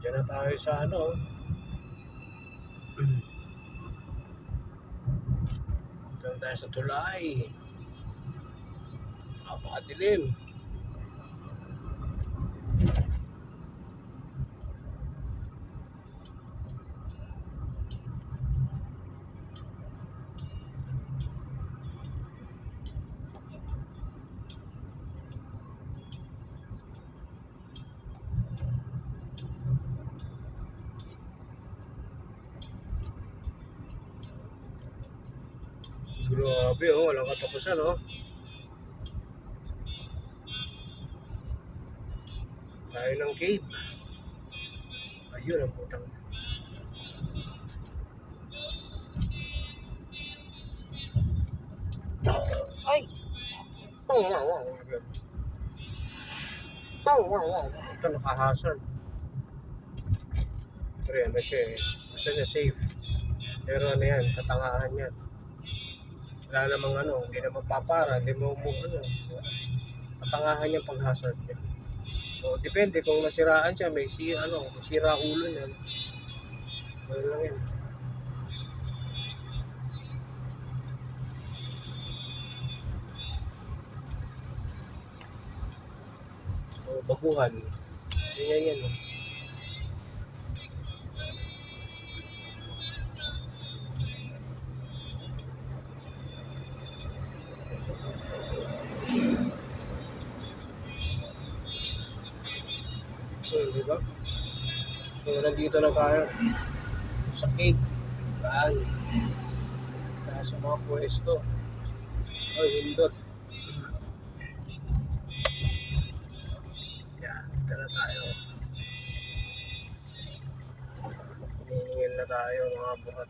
Diyan na tayo sa ano. Ito na tayo sa tulay. Napakadilim. Grabe oh, walang katapusan oh. Tayo ng cave. Ayun ang putang. Ay! Ito nakahasard. Pero yan na siya eh. Basta niya safe. Pero ano yan, katangahan yan. Wala namang ano, hindi naman papara, hindi mo ano. Katangahan yung pag-hazard niya. So, depende kung nasiraan siya, may sira ulo niya. Ano lang yan. So, baguhan. Yan. So, diba? So, nandito na tayo sa cave. Yan. Kaya sa mga pwesto. Ay, hindot. Yan, dito na tayo. Hiningin na tayo mga buhat.